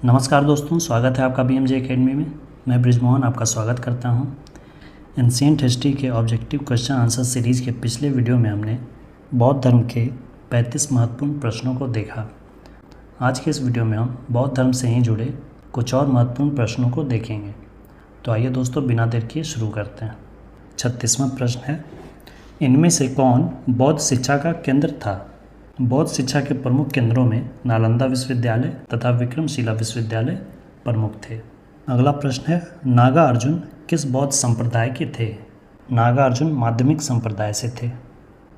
नमस्कार दोस्तों, स्वागत है आपका BMJ एकेडमी में। मैं ब्रिजमोहन आपका स्वागत करता हूं। एंशिएंट हिस्ट्री के ऑब्जेक्टिव क्वेश्चन आंसर सीरीज़ के पिछले वीडियो में हमने बौद्ध धर्म के 35 महत्वपूर्ण प्रश्नों को देखा। आज के इस वीडियो में हम बौद्ध धर्म से ही जुड़े कुछ और महत्वपूर्ण प्रश्नों को देखेंगे। तो आइए दोस्तों, बिना देर किए शुरू करते हैं। 36वां प्रश्न है, इनमें से कौन बौद्ध शिक्षा का केंद्र था? बौद्ध शिक्षा के प्रमुख केंद्रों में नालंदा विश्वविद्यालय तथा विक्रमशिला विश्वविद्यालय प्रमुख थे। अगला प्रश्न है, नागा अर्जुन किस बौद्ध संप्रदाय के थे? नागा अर्जुन माध्यमिक संप्रदाय से थे।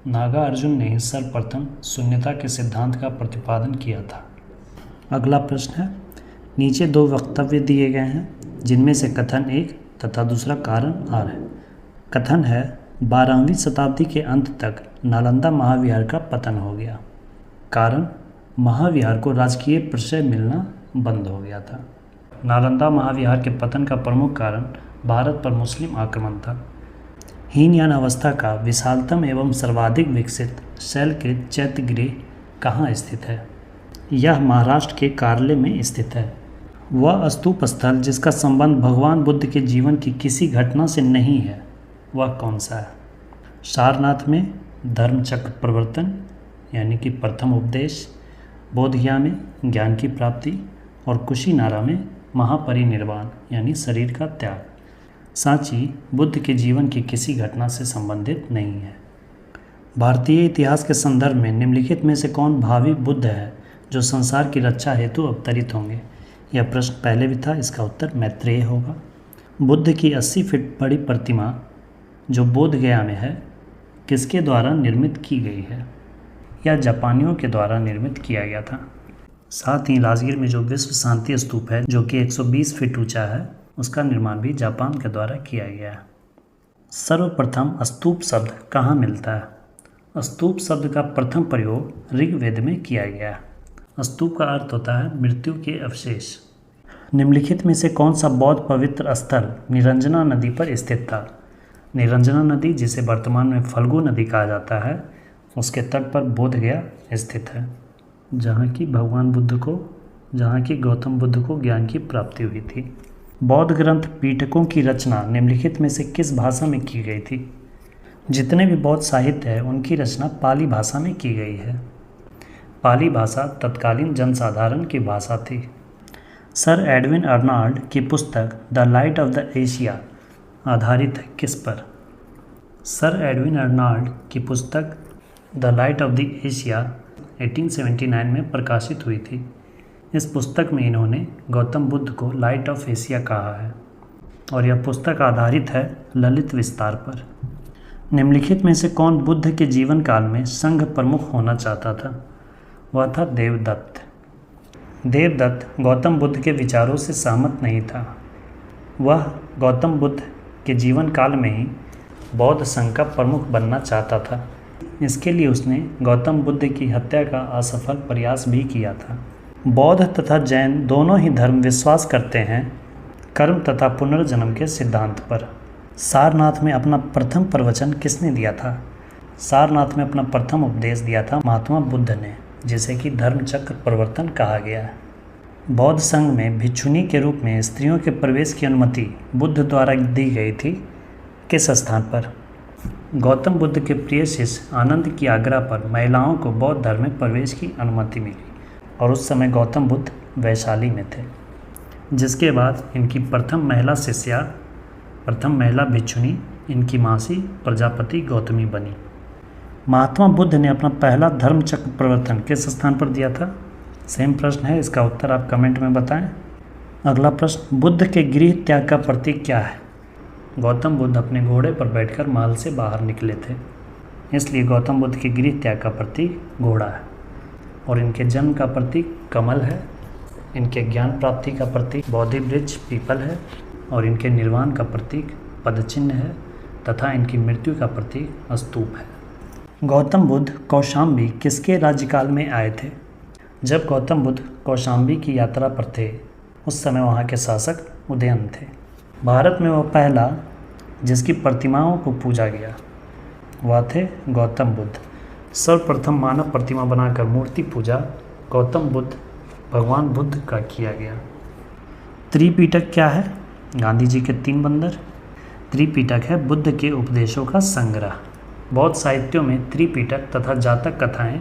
नागा अर्जुन ने सर्वप्रथम शून्यता के सिद्धांत का प्रतिपादन किया था। अगला प्रश्न है, नीचे दो वक्तव्य दिए गए हैं जिनमें से कथन एक तथा दूसरा कारण आर है। कथन है, 12वीं शताब्दी के अंत तक नालंदा महाविहार का पतन हो गया। कारण, महाविहार को राजकीय प्रश्रय मिलना बंद हो गया था। नालंदा महाविहार के पतन का प्रमुख कारण भारत पर मुस्लिम आक्रमण था। हीनयान अवस्था का विशालतम एवं सर्वाधिक विकसित शैलकृत चैत्यगृह कहाँ स्थित है? यह महाराष्ट्र के कार्ले में स्थित है। वह स्तूप स्थल जिसका संबंध भगवान बुद्ध के जीवन की किसी घटना से नहीं है, वह कौन सा है? सारनाथ में धर्मचक्र प्रवर्तन यानी कि प्रथम उपदेश, बोधगया में ज्ञान की प्राप्ति और कुशीनारा में महापरिनिर्वाण यानी शरीर का त्याग। सांची बुद्ध के जीवन की किसी घटना से संबंधित नहीं है। भारतीय इतिहास के संदर्भ में निम्नलिखित में से कौन भावी बुद्ध है जो संसार की रक्षा हेतु अवतरित होंगे? यह प्रश्न पहले भी था, इसका उत्तर मैत्रेय होगा। बुद्ध की 80 फीट बड़ी प्रतिमा जो बोधगया में है, किसके द्वारा निर्मित की गई है? यह जापानियों के द्वारा निर्मित किया गया था। साथ ही राजगीर में जो विश्व शांति स्तूप है जो कि 120 फीट ऊंचा है, उसका निर्माण भी जापान के द्वारा किया गया है। सर्वप्रथम स्तूप शब्द कहाँ मिलता है? स्तूप शब्द का प्रथम प्रयोग ऋग्वेद में किया गया है। स्तूप का अर्थ होता है मृत्यु के अवशेष। निम्नलिखित में से कौन सा बौद्ध पवित्र स्थल निरंजना नदी पर स्थित था? निरंजना नदी, जिसे वर्तमान में फल्गु नदी कहा जाता है, उसके तट पर बोधगया स्थित है, जहाँ की गौतम बुद्ध को ज्ञान की प्राप्ति हुई थी। बौद्ध ग्रंथ पीठकों की रचना निम्नलिखित में से किस भाषा में की गई थी? जितने भी बौद्ध साहित्य है उनकी रचना पाली भाषा में की गई है। पाली भाषा तत्कालीन जनसाधारण की भाषा थी। सर एडविन अर्नाल्ड की पुस्तक the light of the Asia आधारित है किस पर? सर एडविन अर्नाल्ड की पुस्तक the light of the Asia 1879 में प्रकाशित हुई थी। इस पुस्तक में इन्होंने गौतम बुद्ध को लाइट ऑफ एशिया कहा है और यह पुस्तक आधारित है ललित विस्तार पर। निम्नलिखित में से कौन बुद्ध के जीवन काल में संघ प्रमुख होना चाहता था? वह था देवदत्त। देवदत्त गौतम बुद्ध के विचारों से सहमत नहीं था। वह गौतम बुद्ध के जीवन काल में ही बौद्ध संघ का प्रमुख बनना चाहता था। इसके लिए उसने गौतम बुद्ध की हत्या का असफल प्रयास भी किया था। बौद्ध तथा जैन दोनों ही धर्म विश्वास करते हैं कर्म तथा पुनर्जन्म के सिद्धांत पर। सारनाथ में अपना प्रथम प्रवचन किसने दिया था? सारनाथ में अपना प्रथम उपदेश दिया था महात्मा बुद्ध ने, जिसे कि धर्मचक्र प्रवर्तन कहा गया है। बौद्ध संघ में भिक्षुनी के रूप में स्त्रियों के प्रवेश की अनुमति बुद्ध द्वारा दी गई थी किस स्थान पर? गौतम बुद्ध के प्रिय शिष्य आनंद की आज्ञा पर महिलाओं को बौद्ध धर्म में प्रवेश की अनुमति मिली और उस समय गौतम बुद्ध वैशाली में थे, जिसके बाद इनकी प्रथम महिला भिक्षुनी इनकी मासी प्रजापति गौतमी बनी। महात्मा बुद्ध ने अपना पहला धर्मचक्र प्रवर्तन किस स्थान पर दिया था? सेम प्रश्न है, इसका उत्तर आप कमेंट में बताएं। अगला प्रश्न, बुद्ध के गृह त्याग का प्रतीक क्या है? गौतम बुद्ध अपने घोड़े पर बैठकर महल से बाहर निकले थे, इसलिए गौतम बुद्ध के गृह त्याग का प्रतीक घोड़ा है। और इनके जन्म का प्रतीक कमल है, इनके ज्ञान प्राप्ति का प्रतीक बोधि वृक्ष पीपल है और इनके निर्वाण का प्रतीक पदचिन्ह है तथा इनकी मृत्यु का प्रतीक स्तूप है। गौतम बुद्ध कौशाम्बी किसके राज्यकाल में आए थे? जब गौतम बुद्ध कौशाम्बी की यात्रा पर थे, उस समय वहाँ के शासक उदयन थे। भारत में वह पहला जिसकी प्रतिमाओं को पूजा गया वह थे गौतम बुद्ध। सर्वप्रथम मानव प्रतिमा बनाकर मूर्ति पूजा गौतम बुद्ध भगवान बुद्ध का किया गया। त्रिपिटक क्या है? गांधी जी के 3 बंदर। त्रिपिटक है बुद्ध के उपदेशों का संग्रह। बौद्ध साहित्यों में त्रिपिटक तथा जातक कथाएं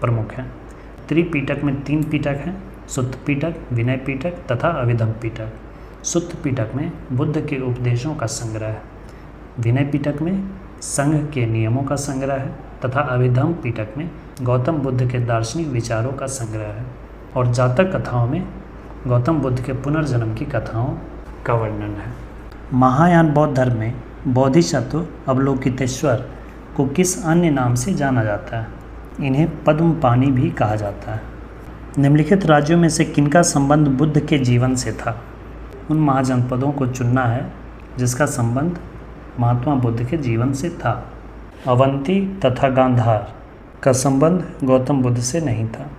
प्रमुख हैं। त्रिपिटक में 3 पिटक हैं, सुत्त पिटक, विनय पिटक तथा अभिधम्म पिटक। सुत्त पिटक में बुद्ध के उपदेशों का संग्रह है, विनय पिटक में संघ के नियमों का संग्रह है तथा अभिधम्म पिटक में गौतम बुद्ध के दार्शनिक विचारों का संग्रह है, और जातक कथाओं में गौतम बुद्ध के पुनर्जन्म की कथाओं का वर्णन है। महायान बौद्ध धर्म में बोधिसत्व अवलोकितेश्वर को किस अन्य नाम से जाना जाता है? इन्हें पद्मपाणि भी कहा जाता है। निम्नलिखित राज्यों में से किनका संबंध बुद्ध के जीवन से था? उन महाजनपदों को चुनना है जिसका संबंध महात्मा बुद्ध के जीवन से था। अवंती तथा गांधार का संबंध गौतम बुद्ध से नहीं था।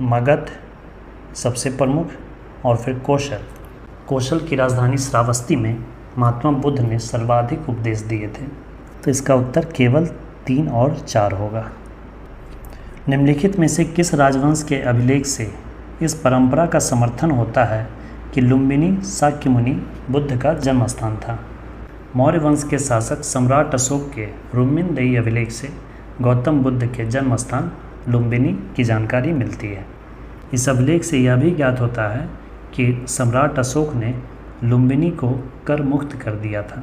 मगध सबसे प्रमुख, और फिर कौशल की राजधानी श्रावस्ती में महात्मा बुद्ध ने सर्वाधिक उपदेश दिए थे। तो इसका उत्तर केवल 3 और 4 होगा। निम्नलिखित में से किस राजवंश के अभिलेख से इस परंपरा का समर्थन होता है कि लुम्बिनी शाक्यमुनि बुद्ध का जन्म स्थान था? मौर्य वंश के शासक सम्राट अशोक के रुम्मिनदेही अभिलेख से गौतम बुद्ध के जन्म स्थान लुम्बिनी की जानकारी मिलती है। इस अभिलेख से यह भी ज्ञात होता है कि सम्राट अशोक ने लुम्बिनी को कर मुक्त कर दिया था।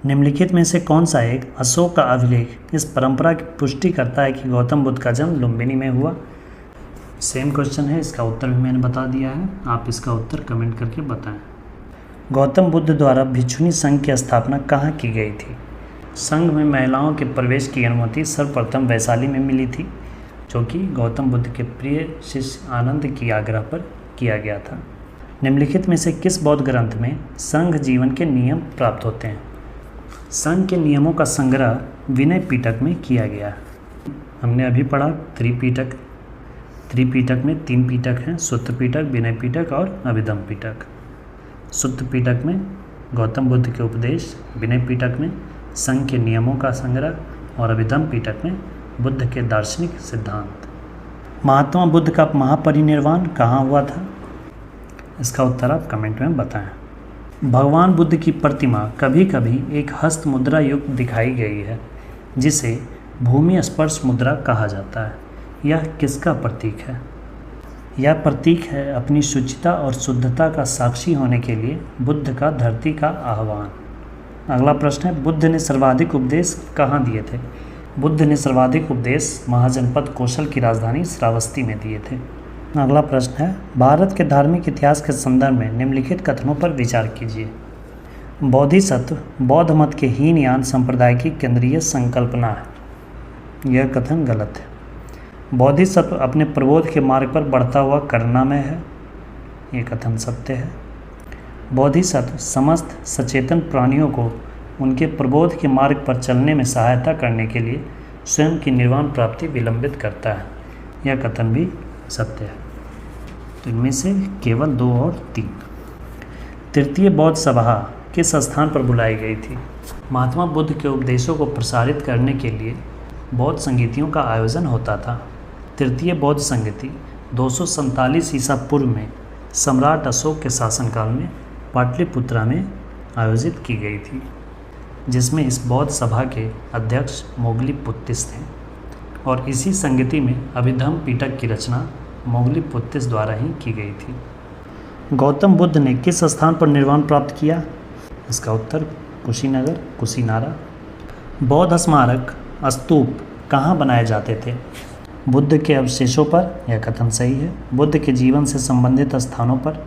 निम्नलिखित में से कौन सा एक अशोक का अभिलेख इस परंपरा की पुष्टि करता है कि गौतम बुद्ध का जन्म लुम्बिनी में हुआ? सेम क्वेश्चन है, इसका उत्तर भी मैंने बता दिया है, आप इसका उत्तर कमेंट करके बताएं। गौतम बुद्ध द्वारा भिक्षुणी संघ की स्थापना कहाँ की गई थी? संघ में महिलाओं के प्रवेश की अनुमति सर्वप्रथम वैशाली में मिली थी, जो कि गौतम बुद्ध के प्रिय शिष्य आनंद की आग्रह पर किया गया था। निम्नलिखित में से किस बौद्ध ग्रंथ में संघ जीवन के नियम प्राप्त होते हैं? संघ के नियमों का संग्रह विनय पिटक में किया गया। हमने अभी पढ़ा त्रिपिटक में 3 पिटक हैं, सुत्त पिटक, विनय पिटक और अभिधम्म पिटक। सुत्त पिटक में गौतम बुद्ध के उपदेश, विनय पिटक में संघ के नियमों का संग्रह और अभिधम्म पिटक में बुद्ध के दार्शनिक सिद्धांत। महात्मा बुद्ध का महापरिनिर्वाण कहाँ हुआ था? इसका उत्तर आप कमेंट में बताएं। भगवान बुद्ध की प्रतिमा कभी कभी एक हस्त मुद्रा युक्त दिखाई गई है, जिसे भूमि स्पर्श मुद्रा कहा जाता है। यह किसका प्रतीक है? यह प्रतीक है अपनी शुचिता और शुद्धता का साक्षी होने के लिए बुद्ध का धरती का आह्वान। अगला प्रश्न है, बुद्ध ने सर्वाधिक उपदेश कहाँ दिए थे? बुद्ध ने सर्वाधिक उपदेश महाजनपद कौशल की राजधानी श्रावस्ती में दिए थे। अगला प्रश्न है, भारत के धार्मिक इतिहास के संदर्भ में निम्नलिखित कथनों पर विचार कीजिए। बोधिसत्व बौद्ध मत के हीनयान संप्रदाय की केंद्रीय संकल्पना है। यह कथन गलत है। बोधिसत्व अपने प्रबोध के मार्ग पर बढ़ता हुआ करुणामय है। यह कथन सत्य है। बोधिसत्व समस्त सचेतन प्राणियों को उनके प्रबोध के मार्ग पर चलने में सहायता करने के लिए स्वयं की निर्वाण प्राप्ति विलंबित करता है। यह कथन भी सत्य है। तो इनमें से केवल 2 और 3। तृतीय बौद्ध सभा किस स्थान पर बुलाई गई थी? महात्मा बुद्ध के उपदेशों को प्रसारित करने के लिए बौद्ध संगीतियों का आयोजन होता था। तृतीय बौद्ध संगीति 247 ईसा पूर्व में सम्राट अशोक के शासनकाल में पाटलिपुत्रा में आयोजित की गई थी, जिसमें इस बौद्ध सभा के अध्यक्ष मोगलीपुत्तिस थे, और इसी संगीति में अभिधम्म पिटक की रचना मोगलीपुत्तिस द्वारा ही की गई थी। गौतम बुद्ध ने किस स्थान पर निर्वाण प्राप्त किया? इसका उत्तर कुशीनगर, कुशीनारा। बौद्ध स्मारक स्तूप कहाँ बनाए जाते थे? बुद्ध के अवशेषों पर। यह कथन सही है। बुद्ध के जीवन से संबंधित स्थानों पर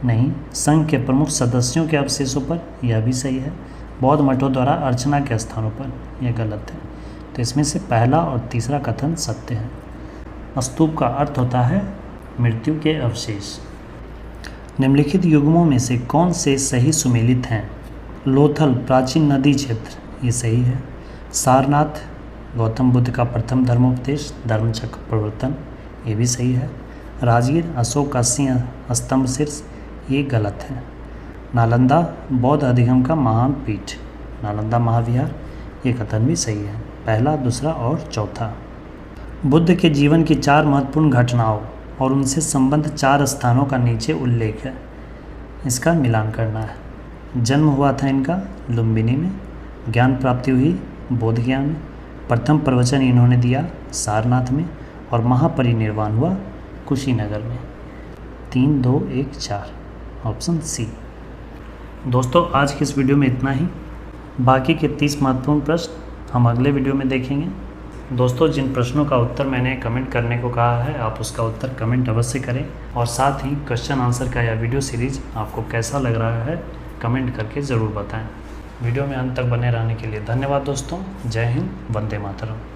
नहीं। संघ के प्रमुख सदस्यों के अवशेषों पर। यह भी सही है। बौद्ध मठों द्वारा अर्चना के स्थानों पर। यह गलत है। तो इसमें से पहला और तीसरा कथन सत्य है। स्तूप का अर्थ होता है मृत्यु के अवशेष। निम्नलिखित युग्मों में से कौन से सही सुमेलित हैं? लोथल प्राचीन नदी क्षेत्र, ये सही है। सारनाथ गौतम बुद्ध का प्रथम धर्मोपदेश, धर्मचक्र प्रवर्तन, ये भी सही है। राजगीर अशोक का सिंह स्तंभ शीर्ष, ये गलत है। नालंदा बौद्ध अधिगम का महान पीठ, नालंदा महाविहार, ये कथन भी सही है। पहला, दूसरा और चौथा। बुद्ध के जीवन की 4 महत्वपूर्ण घटनाओं और उनसे संबद्ध 4 स्थानों का नीचे उल्लेख है। इसका मिलान करना है। जन्म हुआ था इनका लुम्बिनी में, ज्ञान प्राप्ति हुई बोधगया में, प्रथम प्रवचन इन्होंने दिया सारनाथ में और महापरिनिर्वाण हुआ कुशीनगर में। 3, 2, 1, 4 ऑप्शन सी। दोस्तों आज की इस वीडियो में इतना ही। बाकी के 30 महत्वपूर्ण प्रश्न हम अगले वीडियो में देखेंगे। दोस्तों जिन प्रश्नों का उत्तर मैंने कमेंट करने को कहा है आप उसका उत्तर कमेंट अवश्य करें और साथ ही क्वेश्चन आंसर का यह वीडियो सीरीज आपको कैसा लग रहा है कमेंट करके ज़रूर बताएं। वीडियो में अंत तक बने रहने के लिए धन्यवाद दोस्तों। जय हिंद, वंदे मातरम।